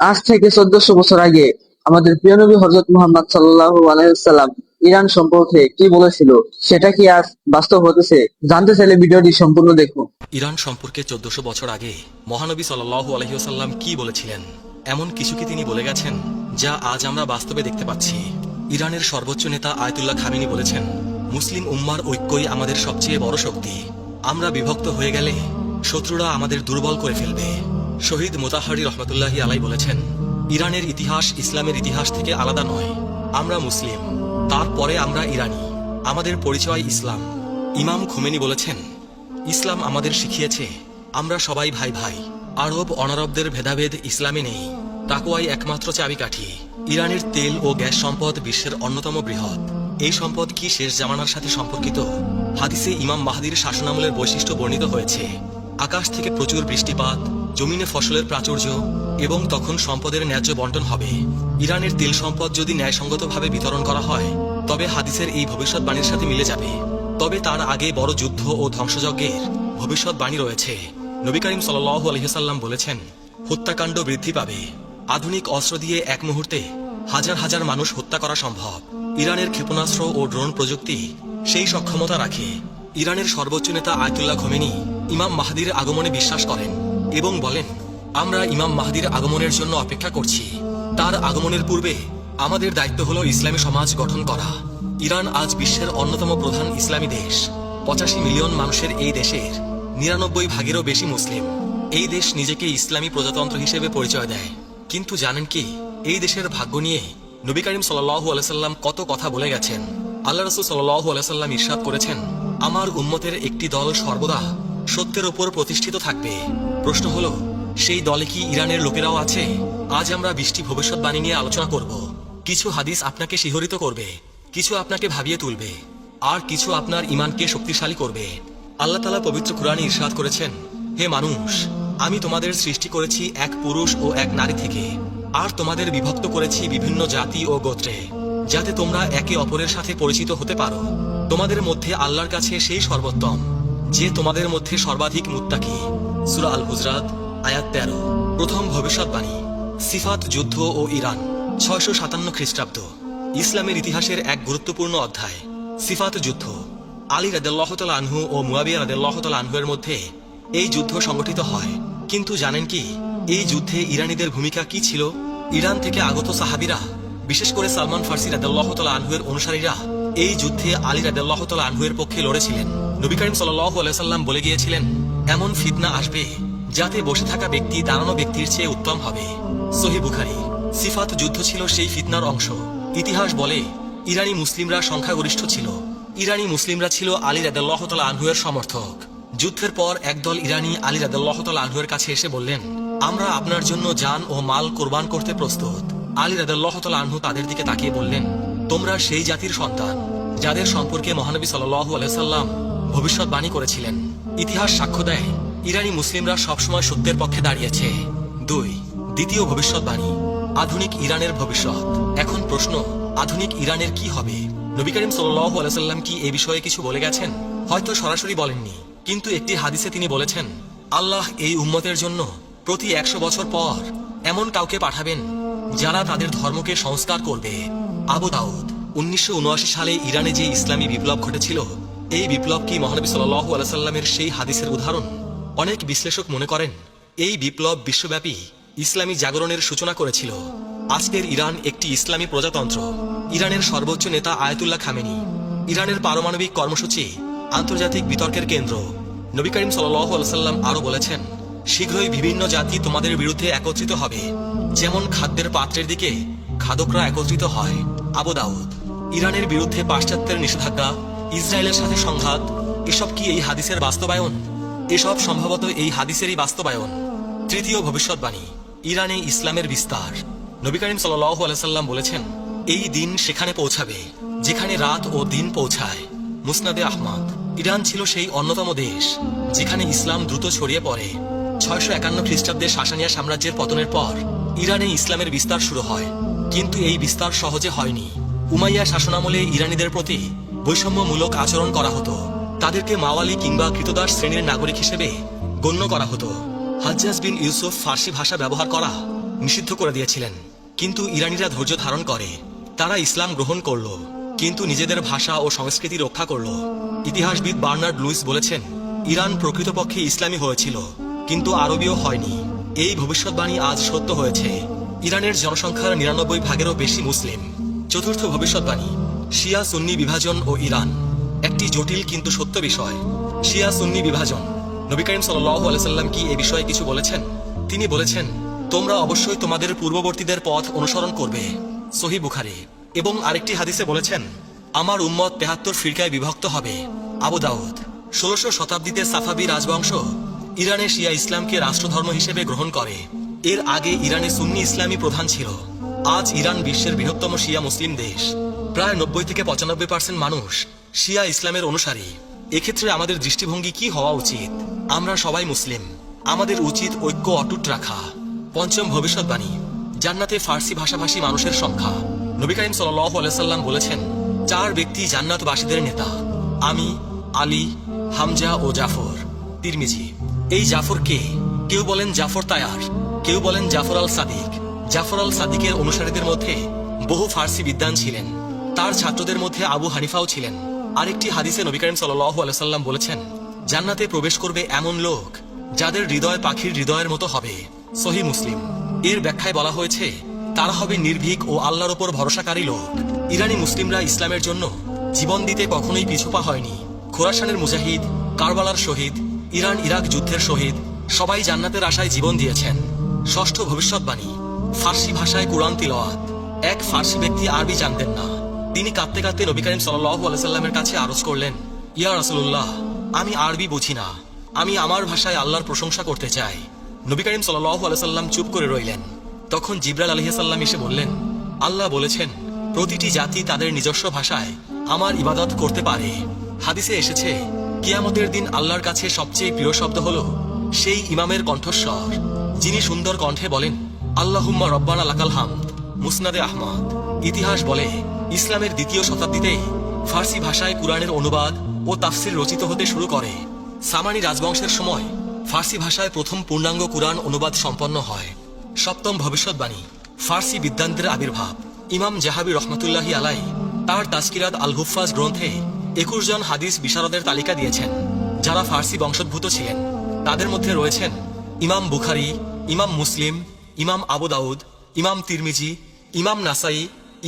আজ থেকে 1400 বছর আগে আমাদের প্রিয় নবী হযরত মুহাম্মদ সাল্লাল্লাহু আলাইহি ওয়াসাল্লাম ইরান সম্পর্কে কি বলেছিল সেটা কি আজ বাস্তব হতেছে? জানতে চাইলে ভিডিওটি সম্পূর্ণ দেখুন। ইরান সম্পর্কে 1400 বছর আগে মহানবী সাল্লাল্লাহু আলাইহি ওয়াসাল্লাম কি বলেছিলেন, এমন কিছু কি তিনি বলে গেছেন যা আজ আমরা বাস্তবে দেখতে পাচ্ছি? ইরানের সর্বোচ্চ নেতা আয়াতুল্লাহ খামেনি বলেছেন, মুসলিম উম্মার ঐক্যই আমাদের সবচেয়ে বড় শক্তি। আমরা বিভক্ত হয়ে গেলে শত্রুরা আমাদের দুর্বল করে ফেলবে। শহীদ মোতাহারি রহমতুল্লাহি আলাই বলেছেন, ইরানের ইতিহাস ইসলামের ইতিহাস থেকে আলাদা নয়। আমরা মুসলিম, তারপরে আমরা ইরানি, আমাদের পরিচয় ইসলাম। ইমাম খোমেনি বলেছেন, ইসলাম আমাদের শিখিয়েছে আমরা সবাই ভাই ভাই। আরব অনারবদের ভেদাভেদ ইসলামে নেই, তাকওয়াই একমাত্র চাবিকাঠি। ইরানের তেল ও গ্যাস সম্পদ বিশ্বের অন্যতম বৃহৎ। এই সম্পদ কি শেষ জামানার সাথে সম্পর্কিত? হাদিসে ইমাম মাহদির শাসনামলের বৈশিষ্ট্য বর্ণিত হয়েছে। আকাশ থেকে প্রচুর বৃষ্টিপাত, জমিনে ফসলের প্রাচুর্য এবং তখন সম্পদের ন্যায্য বন্টন হবে। ইরানের তেল সম্পদ যদি ন্যায়সঙ্গতভাবে বিতরণ করা হয় তবে হাদিসের এই ভবিষ্যৎবাণীর সাথে মিলে যাবে। তবে তার আগে বড় যুদ্ধ ও ধ্বংসযজ্ঞের ভবিষ্যৎবাণী রয়েছে। নবী করিম সাল্লাল্লাহু আলাইহি ওয়াসাল্লাম বলেছেন, হত্যাকাণ্ড বৃদ্ধি পাবে। আধুনিক অস্ত্র দিয়ে এক মুহূর্তে হাজার হাজার মানুষ হত্যা করা সম্ভব। ইরানের ক্ষেপণাস্ত্র ও ড্রোন প্রযুক্তি সেই সক্ষমতা রাখে। ইরানের সর্বোচ্চ নেতা আয়াতুল্লাহ খোমেনি ইমাম মাহদির আগমনে বিশ্বাস করেন এবং বলেন, আমরা ইমাম মাহদির আগমনের জন্য অপেক্ষা করছি। তার আগমনের পূর্বে আমাদের দায়িত্ব হলো ইসলামী সমাজ গঠন করা। ইরান আজ বিশ্বের অন্যতম প্রধান ইসলামী দেশ। 85 মিলিয়ন মানুষের এই দেশের 99 ভাগেরও বেশি মুসলিম। এই দেশ নিজেকে ইসলামী প্রজাতন্ত্র হিসেবে পরিচয় দেয়। কিন্তু জানেন কি, এই দেশের ভাগ্য নিয়ে নবী করিম সাল্লাল্লাহু আলাইহি ওয়াসাল্লাম কত কথা বলে গেছেন। আল্লাহ রাসূল সাল্লাল্লাহু আলাইহি ওয়াসাল্লাম ইরশাদ করেছেন, আমার উম্মতের একটি দল সর্বদা সত্যের উপর প্রতিষ্ঠিত থাকবে। প্রশ্ন হলো, সেই দলে কি ইরানের লোকেরাও আছে? আজ আমরা 20টি ভবিষ্যৎবাণী নিয়ে আলোচনা করব। কিছু হাদিস আপনাকে শিহরিত করবে, কিছু আপনাকে ভাবিয়ে তুলবে, আর কিছু আপনার ঈমানকে শক্তিশালী করবে। আল্লাহ তাআলা পবিত্র কুরআনে ইরশাদ করেছেন, হে মানুষ, আমি তোমাদের সৃষ্টি করেছি এক পুরুষ ও এক নারী থেকে, আর তোমাদের বিভক্ত করেছি বিভিন্ন জাতি ও গোত্রে, যাতে তোমরা একে অপরের সাথে পরিচিত হতে পারো। তোমাদের মধ্যে আল্লাহর কাছে সেই সর্বোত্তম যে তোমাদের মধ্যে সর্বাধিক মুত্তাকি। সূরা আল হুজরাত আয়াত 13। প্রথম ভবিষ্যৎবাণী, সিফাত যুদ্ধ ও ইরান, 657 খ্রিস্টাব্দ। ইসলামের ইতিহাসের এক গুরুত্বপূর্ণ অধ্যায় সিফাত যুদ্ধ। আলী রাদিয়াল্লাহু তাআলা আনহু ও মুয়াবিয়া রাদিয়াল্লাহু তাআলা আনহুর মধ্যে এই যুদ্ধ সংগঠিত হয়। কিন্তু জানেন কি, এই যুদ্ধে ইরানীদের ভূমিকা কি ছিল? ইরান থেকে আগত সাহাবীরা, বিশেষ করে সালমান ফার্সি রাদিয়াল্লাহু তাআলা আনহুর অনুসারীরা এই যুদ্ধে আলী রাদিয়াল্লাহু তাআলা আনহুর পক্ষে লড়েছিলেন। নবী করিম সাল্লাল্লাহু আলাইহি ওয়াসাল্লাম বলে গিয়েছিলেন, এমন ফিতনা আসবে যাতে বসে থাকা ব্যক্তি দাঁড়ানো ব্যক্তির চেয়ে উত্তম হবে। সহিহ বুখারী। সিফাত যুদ্ধ ছিল সেই ফিতনার অংশ। ইতিহাস বলে, ইরানি মুসলিমরা সংখ্যাগরিষ্ঠ ছিল। ইরানি মুসলিমরা ছিল আলী রাদিয়াল্লাহু তাআলা আনহুর সমর্থক। যুদ্ধের পর একদল ইরানি আলী রাদিয়াল্লাহু তাআলা আনহুর কাছে এসে বললেন, আমরা আপনার জন্য জান ও মাল কোরবান করতে প্রস্তুত। আলী রাদিয়াল্লাহু তাআলা আনহু তাদের দিকে তাকিয়ে বললেন, তোমরা সেই জাতির সন্তান যাদের সম্পর্কে মহানবী সাল্লাল্লাহু আলাইহি ওয়াসাল্লাম ভবিষ্যৎবাণী করেছিলেন। ইতিহাস সাক্ষ্য দেয়, ইরানি মুসলিমরা সবসময় সত্যের পক্ষে দাঁড়িয়েছে। 2. দ্বিতীয় ভবিষ্যৎবাণী, আধুনিক ইরানের ভবিষ্যৎ। এখন প্রশ্ন, আধুনিক ইরানের কি হবে? নবী করিম সাল্লাল্লাহু আলাইহি ওয়াসাল্লাম কি এ বিষয়ে কিছু বলে গেছেন? হয়তো সরাসরি বলেননি, কিন্তু একটি হাদিসে তিনি বলেছেন, আল্লাহ এই উম্মতের জন্য প্রতি 100 বছর পর এমন কাউকে পাঠাবেন যারা তাদের ধর্মকে সংস্কার করবে। আবু দাউদ। 1979 সালে ইরানে যে ইসলামী বিপ্লব ঘটেছিল, এই বিপ্লব কি মহানবী সাল্লাল্লাহু আলাইহি ওয়াসাল্লামের সেই হাদিসের উদাহরণ? অনেক বিশ্লেষক মনে করেন এই বিপ্লব বিশ্বব্যাপী ইসলামী জাগরণের সূচনা করেছিল। আজকের ইরান একটি ইসলামী প্রজাতন্ত্র। ইরানের সর্বোচ্চ নেতা আয়াতুল্লাহ খামেনি। ইরানের পারমাণবিক কর্মসূচি আন্তর্জাতিক বিতর্কের কেন্দ্র। নবী করিম সাল্লাল্লাহু আলাইহি ওয়াসাল্লাম আরো বলেছেন, শীঘ্রই বিভিন্ন জাতি তোমাদের বিরুদ্ধে একত্রিত হবে, যেমন খাদ্যের পাত্রের দিকে খাদকরা একত্রিত হয়। আবু দাউদ। ইরানের বিরুদ্ধে পাশ্চাত্যের নিষেধাজ্ঞা, ইসরায়েলের সাথে সংঘাত, এসব কি এই হাদিসের বাস্তবায়ন? এসব সম্ভবত এই হাদিসেরই বাস্তবায়ন। তৃতীয় ভবিষ্যৎবাণী, ইরানে ইসলামের বিস্তার। নবী করিম সাল্লাল্লাহু আলাইহি ওয়াসাল্লাম বলেছেন, এই দিন সেখানে পৌঁছাবে যেখানে রাত ও দিন পৌঁছায়। মুসনাদে আহমদ। ইরান ছিল সেই অন্যতম দেশ যেখানে ইসলাম দ্রুত ছড়িয়ে পড়ে। 651 খ্রিস্টাব্দে সাসানিয়া সাম্রাজ্যের পতনের পর ইরানে ইসলামের বিস্তার শুরু হয়। কিন্তু এই বিস্তার সহজে হয়নি। উমাইয়া শাসনামলে ইরানীদের প্রতি বৈষম্যমূলক আচরণ করা হতো। তাদেরকে মাওয়ালি কিংবা কৃতদাস শ্রেণীর নাগরিক হিসেবে গণ্য করা হতো। হাজ্জাজ বিন ইউসুফ ফার্সি ভাষা ব্যবহার করা নিষিদ্ধ করে দিয়েছিলেন, কিন্তু ইরানিরা ধৈর্য ধারণ করে তারা ইসলাম গ্রহণ করল, কিন্তু নিজেদের ভাষা ও সংস্কৃতি রক্ষা করল। ইতিহাসবিদ বার্নার্ড লুইস বলেছেন, ইরান প্রকৃতপক্ষে ইসলামী হয়েছিল, কিন্তু আরবীয় হয়নি। এই ভবিষ্যৎবাণী আজ সত্য হয়েছে। ইরানের জনসংখ্যার ৯৯% বেশি মুসলিম। চতুর্থ ভবিষ্যৎবাণী, শিয়া সুন্নি বিভাজন ও ইরান। একটি জটিল কিন্তু সত্য বিষয়। শিয়া সুন্নি বিভাজন। নবী করিম সাল্লাল্লাহু আলাইহি সাল্লাম কি এ বিষয়ে কিছু বলেছেন? তিনি বলেছেন, তোমরা অবশ্যই তোমাদের পূর্ববর্তীদের পথ অনুসরণ করবে, সহিহ বুখারী। এবং আরেকটি হাদিসে বলেছেন, আমার উম্মত ৭৩ ফিরকায় বিভক্ত হবে, আবু দাউদ। ১৬শ শতাব্দীতে সাফাবি রাজবংশ ইরানে শিয়া ইসলামকে রাষ্ট্রধর্ম হিসেবে গ্রহণ করে। এর আগে ইরানে সুন্নি ইসলামী প্রধান ছিল। আজ ইরান বিশ্বের বৃহত্তম শিয়া মুসলিম দেশ। প্রায় ৯০ থেকে ৯৫% মানুষ শিয়া ইসলামের অনুসারী। এক্ষেত্রে আমাদের দৃষ্টিভঙ্গি কি হওয়া উচিত? আমরা সবাই মুসলিম, আমাদের উচিত ঐক্য অটুট রাখা। পঞ্চম ভবিষ্যৎবাণী, জান্নাতে ফার্সি ভাষাভাষী মানুষের সংখ্যা। নবী করিম সাল্লাল্লাহু আলাইহি সাল্লাম বলেছেন, ৪ ব্যক্তি জান্নাতবাসীদের নেতা, আমি, আলী, হামজা ও জাফর। তিরমিজি। এই জাফর কে? কেউ বলেন জাফর তায়ার, কেউ বলেন জাফর আল সাদিক। জাফর আল সাদিকের অনুসারীদের মধ্যে বহু ফার্সি বিদ্বান ছিলেন। তার ছাত্রদের মধ্যে আবু হানিফাও ছিলেন। আরেকটি হাদিসে নবী করিম সাল্লাল্লাহু আলাইহি সাল্লাম বলেছেন, জান্নাতে প্রবেশ করবে এমন লোক যাদের হৃদয় পাখির হৃদয়ের মতো হবে, সহিহ মুসলিম। এর ব্যাখ্যায় বলা হয়েছে, তারা হবে নির্ভীক ও আল্লাহর ওপর ভরসাকারী লোক। ইরানি মুসলিমরা ইসলামের জন্য জীবন দিতে কখনোই পিছুপা হয়নি। খোরাসানের মুজাহিদ, কারবালার শহীদ, ইরান ইরাক যুদ্ধের শহীদ সবাই জান্নাতের আশায় জীবন দিয়েছেন। ষষ্ঠ ভবিষ্যৎবাণী, ফার্সি ভাষায় কুরআন তিলাওয়াত। এক ফার্সি ব্যক্তি আরবি জানতেন না। তিনি কাঁদতে কাঁদতে নবী করিম সাল্লাল্লাহু আলাইহি সাল্লামের কাছে আরজ করলেন, ইয়া রাসূলুল্লাহ, আমি আরবি বুঝি না, আমি আমার ভাষায় আল্লাহর প্রশংসা করতে চাই। নবী করিম সাল্লাল্লাহু আলাইহি সাল্লাম চুপ করে রইলেন। তখন জিবরাইল আলাইহিস সালাম এসে বললেন, আল্লাহ বলেছেন, প্রতিটি জাতি তাদের নিজস্ব ভাষায় আমার ইবাদত করতে পারে। হাদিসে এসেছে, কিয়ামতের দিন আল্লাহর কাছে সবচেয়ে প্রিয় শব্দ হলো সেই ইমামের কণ্ঠস্বর যিনি সুন্দর কণ্ঠে বলেন, আল্লাহুম্মা রব্বানা লাকাল হামদ। মুসনাদে আহমদ। ইতিহাস বলে, ইসলামের ২য় শতাব্দীতেই ফার্সি ভাষায় কুরআনের অনুবাদ ও তাফসির রচিত হতে শুরু করে। সামানি রাজবংশের সময় ফার্সি ভাষায় প্রথম পূর্ণাঙ্গ কুরআন অনুবাদ সম্পন্ন হয়। সপ্তম ভবিষ্যৎবাণী, ফার্সি বিদ্বানদের আবির্ভাব। ইমাম জাহাবি রহমতুল্লাহি আলাই তার তাজকিরাত আল হুফাজ গ্রন্থে ২১ জন হাদিস বিশারদের তালিকা দিয়েছেন যারা ফার্সি বংশোদ্ভূত ছিলেন। তাদের মধ্যে রয়েছেন ইমাম বুখারী, ইমাম মুসলিম, ইমাম আবু দাউদ, ইমাম তিরমিজি, ইমাম নাসাই,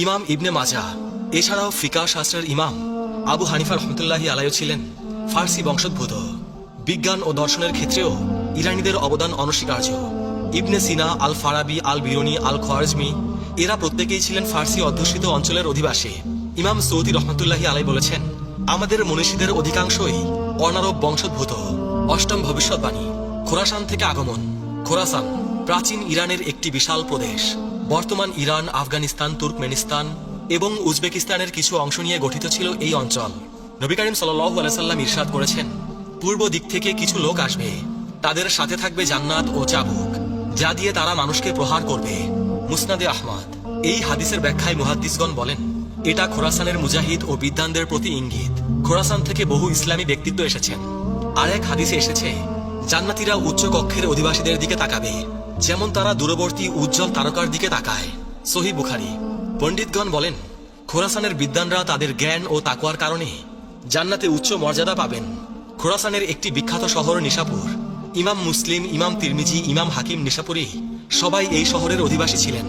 ইমাম ইবনে মাজাহ। এছাড়াও ফিকাহ শাস্ত্রের ইমাম আবু হানিফা রহমতুল্লাহি আলাইও ছিলেন ফার্সি বংশোদ্ভূত। বিজ্ঞান ও দর্শনের ক্ষেত্রেও ইরানিদের অবদান অনস্বীকার্য। ইবনে সিনা, আল ফারাবি, আল বিরুনি, আল খোয়ারিজমি এরা প্রত্যেকেই ছিলেন ফার্সি অধ্যুষিত অঞ্চলের অধিবাসী। ইমাম সৌদি রহমতুল্লাহি আলাই বলেছেন, আমাদের মনীষীদের অধিকাংশই অনারব বংশোদ্ভূত। অষ্টম ভবিষ্যৎবাণী, খোরাসান থেকে আগমন। খোরাসান প্রাচীন ইরানের একটি বিশাল প্রদেশ। বর্তমান ইরান, আফগানিস্তান, তুর্কমেনিস্তান এবং উজবেকিস্তানের কিছু অংশ নিয়ে গঠিত ছিল এই অঞ্চল। নবী করিম সাল্লাল্লাহু আলাইহি সাল্লাম ইরশাদ করেছেন, পূর্ব দিক থেকে কিছু লোক আসবে, তাদের সাথে থাকবে জান্নাত ও চাবুক, যা দিয়ে তারা মানুষকে প্রহার করবে। মুসনাদে আহমদ। এই হাদিসের ব্যাখ্যায় মুহাদ্দিসগণ বলেন, এটা খোরাসানের মুজাহিদ ও বিদ্বানদের প্রতি ইঙ্গিত। খোরাসান থেকে বহু ইসলামী ব্যক্তিত্ব এসেছেন। আর এক হাদিসে এসেছে, জান্নাতীরা উচ্চ কক্ষের অধিবাসীদের দিকে তাকাবে, যেমন তারা দূরবর্তী উজ্জ্বল তারকার দিকে তাকায়, সহিহ বুখারী। পণ্ডিতগণ বলেন, খোরাসানের বিদ্বানরা তাদের জ্ঞান ও তাকওয়ার কারণে জান্নাতে উচ্চ মর্যাদা পাবেন। খোরাসানের একটি বিখ্যাত শহর নিশাপুর। ইমাম মুসলিম, ইমাম তিরমিজি, ইমাম হাকিম নিশাপুরি সবাই এই শহরের অধিবাসী ছিলেন।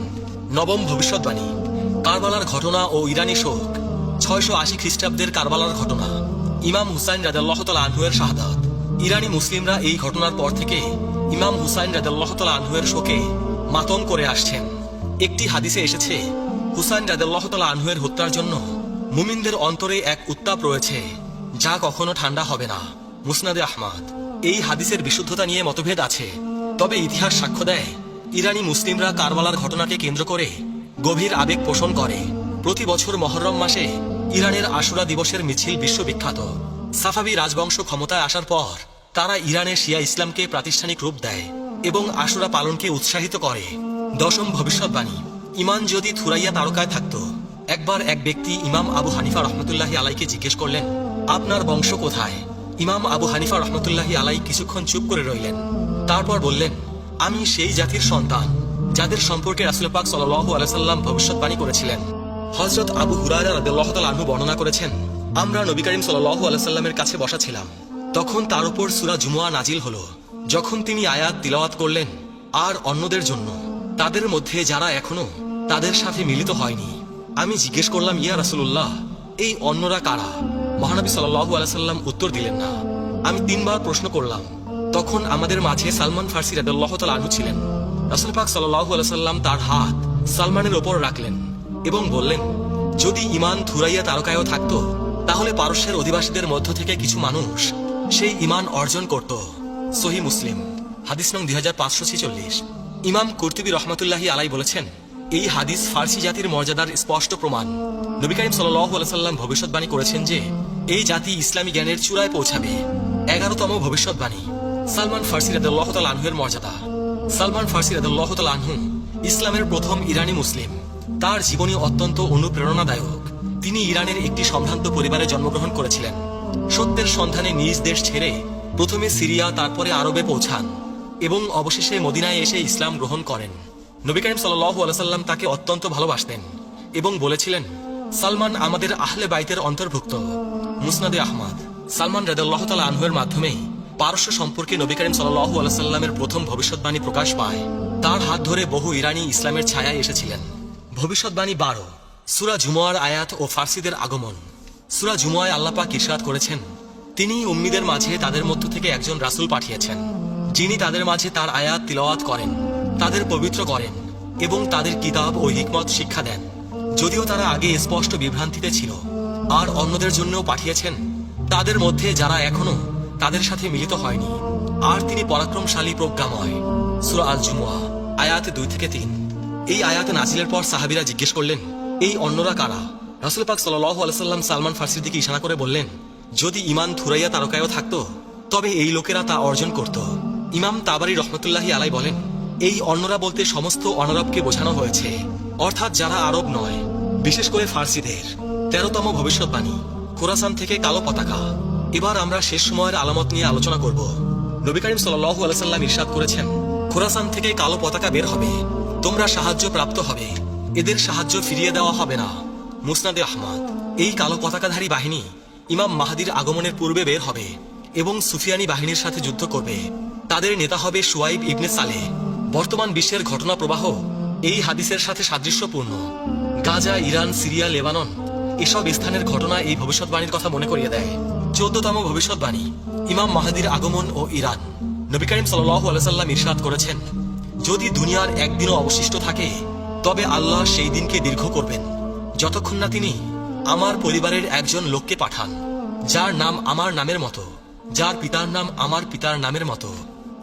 নবম ভবিষ্যৎবাণী, কারবালার ঘটনা ও ইরানি শোক। ৬৮০ খ্রিস্টাব্দের কারবালার ঘটনা। ইমাম হুসাইন রাদিয়াল্লাহু তাআলা আনহু এর শাহাদাত। ইরানি মুসলিমরা এই ঘটনার পর থেকে ইমাম হুসাইন রাদিয়াল্লাহু তাআলা আনহু এর শোকে মাতম করে আসছেন। একটি হাদিসে এসেছে, হুসাইন রাদিয়াল্লাহু তাআলা আনহু এর হত্যার জন্য মুমিনদের অন্তরে এক উত্তাপ রয়েছে যা কখনো ঠান্ডা হবে না। মুসনাদে আহমদ। এই হাদিসের বিশুদ্ধতা নিয়ে মতভেদ আছে, তবে ইতিহাস সাক্ষ্য দেয় ইরানি মুসলিমরা কারবালার ঘটনাকে কেন্দ্র করে গভীর আবেগ পোষণ করে। প্রতি বছর মহররম মাসে ইরানের আশুরা দিবসের মিছিল বিশ্ববিখ্যাত। সাফাবি রাজবংশ ক্ষমতায় আসার পর তারা ইরানে শিয়া ইসলামকে প্রাতিষ্ঠানিক রূপ দেয় এবং আশুরা পালনকে উৎসাহিত করে। দশম ভবিষ্যৎবাণী, ইমান যদি থুরাইয়া তারকায় থাকত। একবার এক ব্যক্তি ইমাম আবু হানিফা রহমতুল্লাহি আলাইকে জিজ্ঞেস করলেন, আপনার বংশ কোথায়? ইমাম আবু হানিফা রহমতুল্লাহি আলাই কিছুক্ষণ চুপ করে রইলেন। তারপর বললেন, আমি সেই জাতির সন্তান যাদের সম্পর্কে রাসূল পাক সাল্লাল্লাহু আলাইহি সাল্লাম ভবিষ্যৎবাণী করেছিলেন। হযরত আবু হুরায়রা রাদিয়াল্লাহু তাআলা আনহু বর্ণনা করেছেন, আমরা নবী করিম সাল্লাল্লাহু আলাইহি সাল্লামের কাছে বসা ছিলাম। তখন তার উপর সূরা জুমুয়া নাজিল হলো। যখন তিনি আয়াত তিলাওয়াত করলেন, আর অন্যদের জন্য, তাদের মধ্যে যারা এখনো তাদের সাথে মিলিত হয়নি, আমি জিজ্ঞেস করলাম, ইয়া রাসূলুল্লাহ, এই অন্যরা কারা? মহানবী সাল্লাল্লাহু আলাইহি সাল্লাম উত্তর দিলেন না। আমি 3 বার প্রশ্ন করলাম। তখন আমাদের মাঝে সালমান ফার্সি রাদিয়াল্লাহু তাআলা আনহু ছিলেন। রাসূল পাক সাল্লাল্লাহু আলাইহি সাল্লাম তার হাত সালমানের ওপর রাখলেন এবং বললেন, যদি ঈমান থুরাইয়া তারকায়ও থাকতো, তাহলে পারস্যের অধিবাসীদের মধ্য থেকে কিছু মানুষ সেই ঈমান অর্জন করত। সহিহ মুসলিম, হাদিস নং 2546। ইমাম কুরতুবী রহমাতুল্লাহি আলাই বলেছেন, এই হাদিস ফার্সি জাতির মর্যাদার স্পষ্ট প্রমাণ। নবী করিম সাল্লাল্লাহু আলাইহি সাল্লাম ভবিষ্যৎবাণী করেছেন যে এই জাতি ইসলামী জ্ঞানের চূড়ায় পৌঁছাবে। 11তম ভবিষ্যৎবাণী, সালমান ফার্সি রাদিয়াল্লাহু তাআলা আনহুর মর্যাদা। সালমান ফার্সি রাদিয়াল্লাহু তাআলা আনহু ইসলামের প্রথম ইরানি মুসলিম। তার জীবনী অত্যন্ত অনুপ্রেরণাদায়ক। তিনি ইরানের একটি সম্ভ্রান্ত পরিবারে জন্মগ্রহণ করেছিলেন। সত্যের সন্ধানে নিজ দেশ ছেড়ে প্রথমে সিরিয়া, তারপরে আরবে পৌঁছান এবং অবশেষে মদিনায় এসে ইসলাম গ্রহণ করেন। নবী করিম সাল্লাল্লাহু আলাইহি সাল্লাম তাকে অত্যন্ত ভালোবাসতেন এবং বলেছিলেন, সালমান আমাদের আহলে বাইতের অন্তর্ভুক্ত। মুসনাদে আহমদ। সালমান রাদিয়াল্লাহু তাআলা আনহুর মাধ্যমেই পারস্য সম্পর্কে নবী করিম সাল্লাল্লাহু আলাইহি সাল্লামের প্রথম ভবিষ্যৎবাণী প্রকাশ পায়। তার হাত ধরে বহু ইরানি ইসলামের ছায়ায় এসেছিলেন। ভবিষ্যৎবাণী 12, সূরা জুমুয়ার আয়াত ও ফার্সিদের আগমন। সূরা জুমুয়ায় আল্লাহ পাক ইরশাদ করেছেন, তিনি উম্মীদের মাঝে তাদের মধ্য থেকে একজন রাসূল পাঠিয়েছেন, যিনি তাদের মাঝে তার আয়াত তিলাওয়াত করেন, তাদের পবিত্র করেন এবং তাদের কিতাব ও হিকমত শিক্ষা দেন, যদিও তারা আগে স্পষ্ট বিভ্রান্তিতে ছিল। আর অন্যদের জন্যও পাঠিয়েছেন, তাদের মধ্যে যারা এখনো তাদের সাথে মিলিত হয়নি। আর তিনি পরাক্রমশালী, প্রজ্ঞাময়। সূরা আল জুমুয়া, আয়াত 2 থেকে 3। এই আয়াত নাজিলের পর সাহাবীরা জিজ্ঞেস করলেন, এই অন্যরা কারা? রাসূল পাক সাল্লাল্লাহু আলাইহি সাল্লাম সালমান ফার্সির দিকে ইশারা করে বললেন, যদি ঈমান থুরাইয়া তারকায়ও থাকতো, তবে এই লোকেরা তা অর্জন করত। ইমাম তাবারি রহমতুল্লাহি আলাই বলেন, এই অন্যরা বলতে সমস্ত অনারবকে বোঝানো হয়েছে, অর্থাৎ যারা আরব নয়, বিশেষ করে ফার্সিদের। 13তম ভবিষ্যৎবাণী, খোরাসান থেকে কালো পতাকা। এবার আমরা শেষ সময়ের আলামত নিয়ে আলোচনা করব। নবী করিম সাল্লাল্লাহু আলাইহি সাল্লাম ইরশাদ করেছেন, খোরাসান থেকে কালো পতাকা বের হবে, তোমরা সাহায্য প্রাপ্ত হবে, এদের সাহায্য ফিরিয়ে দেওয়া হবে না। মুসনাদে আহমদ। এই কালো পতাকাধারী বাহিনী ইমাম মাহদির আগমনের পূর্বে বের হবে এবং সুফিয়ানি বাহিনীর সাথে যুদ্ধ করবে। তাদের নেতা হবে শুয়াইব ইবনে সালেহ। বর্তমান বিশ্বের ঘটনা প্রবাহ এই হাদিসের সাথে সাদৃশ্যপূর্ণ। গাজা, ইরান, সিরিয়া, লেবানন এসব স্থানের ঘটনা এই ভবিষ্যৎবাণীর কথা মনে করিয়ে দেয়। 14তম ভবিষ্যৎবাণী, ইমাম মাহদির আগমন ও ইরান। নবী করিম সাল্লাল্লাহু আলাইহি সাল্লাম ইরশাদ করেছেন, যদি দুনিয়ার একদিনও অবশিষ্ট থাকে, তবে আল্লাহ সেই দিনকে দীর্ঘ করবেন, যতক্ষণ না তিনি আমার পরিবারের একজন লোককে পাঠান, যার নাম আমার নামের মতো, যার পিতার নাম আমার পিতার নামের মতো।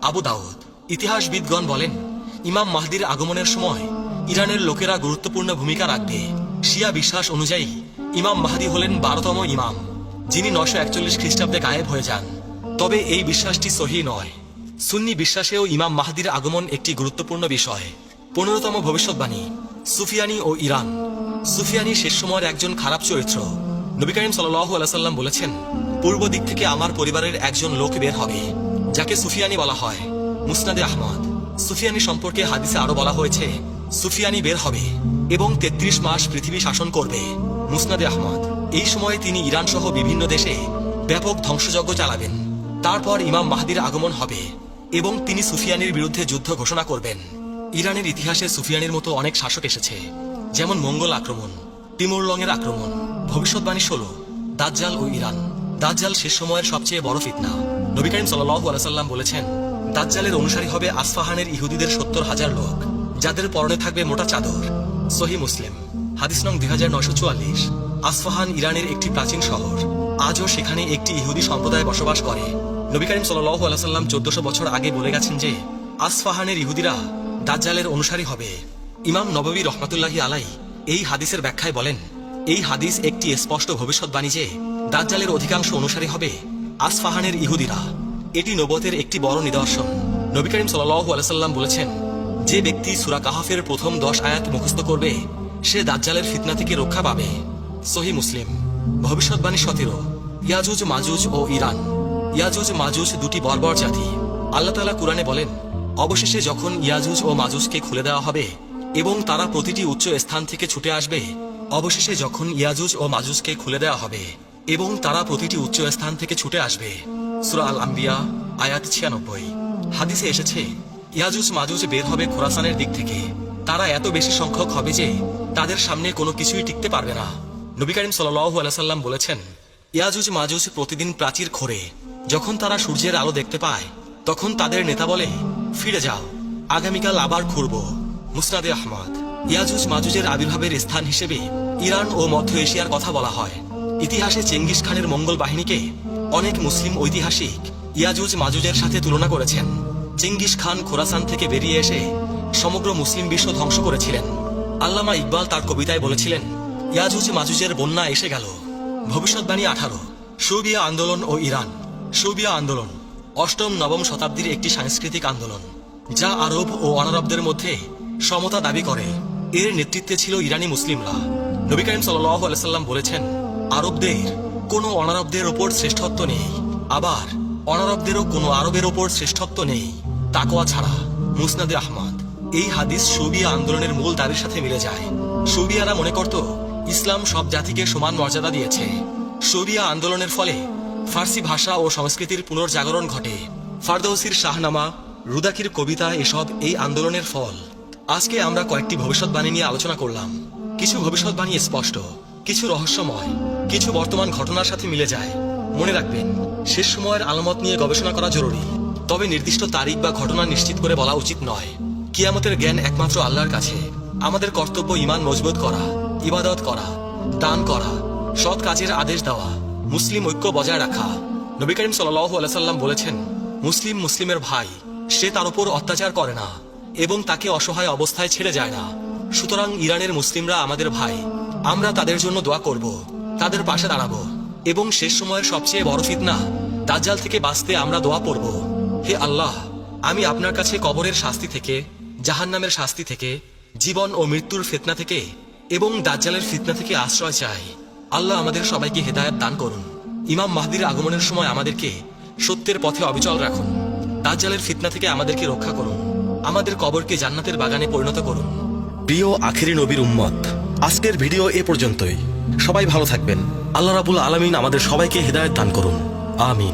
আবু দাউদ। ইতিহাসবিদগণ বলেন, ইমাম মাহদির আগমনের সময় ইরানের লোকেরা গুরুত্বপূর্ণ ভূমিকা রাখবে। শিয়া বিশ্বাস অনুযায়ী ইমাম মাহদি হলেন 12তম ইমাম, যিনি 941 খ্রিস্টাব্দে গায়েব হয়ে যান। তবে এই বিশ্বাসটি সহিহ নয়। সুন্নি বিশ্বাসেও ইমাম মাহদির আগমন একটি গুরুত্বপূর্ণ বিষয়। 15তম ভবিষ্যৎবাণী, সুফিয়ানি ও ইরান। সুফিয়ানি শেষ সময়ের একজন খারাপ চরিত্র। নবী করিম সাল্লাল্লাহু আলাইহি সাল্লাম বলেছেন, পূর্ব দিক থেকে আমার পরিবারের একজন লোক বের হবে, যাকে সুফিয়ানি বলা হয়। মুসনাদে আহমদ। সুফিয়ানি সম্পর্কে হাদিসে আরো বলা হয়েছে, সুফিয়ানি বের হবে এবং 33 মাস পৃথিবী শাসন করবে। মুসনাদে আহমদ। এই সময়ে তিনি ইরান সহ বিভিন্ন দেশে ব্যাপক ধ্বংসযজ্ঞ চালাবেন। তারপর ইমাম মাহদির আগমন হবে এবং তিনি সুফিয়ানির বিরুদ্ধে যুদ্ধ ঘোষণা করবেন। ইরানের ইতিহাসে সুফিয়ানির মতো অনেক শাসক এসেছে, যেমন মঙ্গল আক্রমণ, তিমুর লংয়ের আক্রমণ। ভবিষ্যৎবাণী 16, দাজ্জাল ও ইরান। দাজ্জাল শেষ সময়ের সবচেয়ে বড় ফিতনা। নবী করিম সাল্লাল্লাহু আলাইহি সাল্লাম বলেছেন, দাজ্জালের অনুসারী হবে আসফাহানের ইহুদিদের 70,000 লোক, যাদের পরনে থাকবে মোটা চাদর। সহিহ মুসলিম, হাদিস নং 2944। আসফাহান ইরানের একটি প্রাচীন শহর। আজও সেখানে একটি ইহুদি সম্প্রদায় বসবাস করে। নবী করিম সাল্লাল্লাহু আলাইহি সাল্লাম 1400 বছর আগে বলে গেছেন যে আসফাহানের ইহুদিরা দাজ্জালের অনুসারী হবে। ইমাম নববী রহমাতুল্লাহি আলাই এই হাদিসের ব্যাখ্যায় বলেন, এই হাদিস একটি স্পষ্ট ভবিষ্যৎবাণী যে দাজ্জালের অধিকাংশ অনুসারী হবে আসফাহানের ইহুদিরা। এটি নবুয়তের একটি বড় নিদর্শন। নবী করিম সাল্লাল্লাহু আলাইহি সাল্লাম বলেছেন, যে ব্যক্তি সূরা কাহাফের প্রথম 10 আয়াত মুখস্থ করবে, সে দাজ্জালের ফিতনা থেকে রক্ষা পাবে। সহিহ মুসলিম। ভবিষ্যৎবাণী 17, ইয়াজুজ মাজুজ ও ইরান। ইয়াজুজ মাজুজ দুটি বর্বর জাতি। আল্লাহ তাআলা কুরআনে বলেন, অবশেষে যখন ইয়াজুজ ও মাজুজকে খুলে দেওয়া হবে এবং তারা প্রতিটি উচ্চ স্থান থেকে ছুটে আসবে, অবশেষে যখন ইয়াজুজ ও মাজুজকে খুলে দেওয়া হবে এবং তারা প্রতিটি উচ্চ স্থান থেকে ছুটে আসবে। সূরা আল আম্বিয়া আয়াত 96। হাদিসে এসেছে, ইয়াজুজ মাজুজ বের হবে খোরাসানের দিক থেকে। তারা এত বেশি সংখ্যক হবে যে তাদের সামনে কোনো কিছুই টিকতে পারবে না। নবী করিম সাল্লাল্লাহু আলাইহি সাল্লাম বলেছেন, ইয়াজুজ মাজুজ প্রতিদিন প্রাচীর খোঁড়ে। যখন তারা সূর্যের আলো দেখতে পায় তখন তাদের নেতা বলে, ফিরে যাও, আগামীকাল আবার খুঁড়ব। মুসনাদে আহমদ। ইয়াজুজ মাজুজের আবির্ভাবের স্থান হিসেবে ইরান ও মধ্য এশিয়ার কথা বলা হয়। ইতিহাসে চেঙ্গিস খানের মঙ্গল বাহিনীকে অনেক মুসলিম ঐতিহাসিক ইয়াজুজ মাজুজের সাথে তুলনা করেছেন। চেঙ্গিস খান খোরাসান থেকে বেরিয়ে এসে সমগ্র মুসলিম বিশ্ব ধ্বংস করেছিলেন। আল্লামা ইকবাল তার কবিতায় বলেছিলেন, ইয়াজুজ মাজুজের বন্যা এসে গেল। ভবিষ্যৎবাণী 18। শৌবিয়া আন্দোলন ও ইরান। শৌবিয়া আন্দোলন অষ্টম নবম শতাব্দীর একটি সাংস্কৃতিক আন্দোলন যা আরব ও অনারবদের মধ্যে সমতা দাবি করে। এর নেতৃত্বে ছিল ইরানি মুসলিমরা। নবী করিম সাল্লাল্লাহু আলাইহি সাল্লাম বলেছেন, আরবদের কোনো অনারবদের ওপর শ্রেষ্ঠত্ব নেই, আবার অনারবদেরও কোনো আরবের ওপর শ্রেষ্ঠত্ব নেই তাকওয়া ছাড়া। মুসনাদে আহমদ। এই হাদিস শৌবিয়া আন্দোলনের মূল দাবির সাথে মিলে যায়। শৌবিয়ারা মনে করত ইসলাম সব জাতিকে সমান মর্যাদা দিয়েছে। শৌবিয়া আন্দোলনের ফলে ফার্সি ভাষা ও সংস্কৃতির পুনর্জাগরণ ঘটে। ফারদৌসির শাহনামা, রুদাকির কবিতা এসব এই আন্দোলনের ফল। আজকে আমরা কয়েকটি ভবিষ্যৎবাণী নিয়ে আলোচনা করলাম। কিছু ভবিষ্যৎবাণী স্পষ্ট, কিছু রহস্যময়, কিছু বর্তমান ঘটনার সাথে মিলে যায়। মনে রাখবেন, শেষ সময়ের আলামত নিয়ে গবেষণা করা জরুরি, তবে নির্দিষ্ট তারিখ বা ঘটনা নিশ্চিত করে বলা উচিত নয়। কিয়ামতের জ্ঞান একমাত্র আল্লাহর কাছে। আমাদের কর্তব্য ঈমান মজবুত করা, ইবাদত করা, দান করা, সৎ কাজের আদেশ দেওয়া, মুসলিম ঐক্য বজায় রাখা। নবী করিম সাল্লাল্লাহু আলাইহি সাল্লাম বলেছেন, মুসলিম মুসলিমের ভাই, সে তার উপর অত্যাচার করে না এবং তাকে অসহায় অবস্থায় ছেড়ে যায় না। সুতরাং ইরানের মুসলিমরা আমাদের ভাই। আমরা তাদের জন্য দোয়া করব, তাদের পাশে দাঁড়াবো এবং শেষ সময়ের সবচেয়ে বড় ফিতনা দাজ্জাল থেকে বাঁচতে আমরা দোয়া পড়ব। হে আল্লাহ, আমি আপনার কাছে কবরের শাস্তি থেকে, জাহান্নামের শাস্তি থেকে, জীবন ও মৃত্যুর ফিতনা থেকে এবং দাজ্জালের ফিতনা থেকে আশ্রয় চাই। আল্লাহ আমাদের সবাইকে হেদায়েত দান করুন। ইমাম মাহদির আগমনের সময় আমাদেরকে সত্যের পথে অবিচল রাখুন। দাজ্জালের ফিতনা থেকে আমাদেরকে রক্ষা করুন। আমাদের কবরকে জান্নাতের বাগানে পরিণত করুন। প্রিয় আখেরি নবীর উম্মত, আজকের ভিডিও এ পর্যন্তই। সবাই ভালো থাকবেন। আল্লাহ রাব্বুল আলামিন আমাদের সবাইকে হেদায়েত দান করুন। আমিন।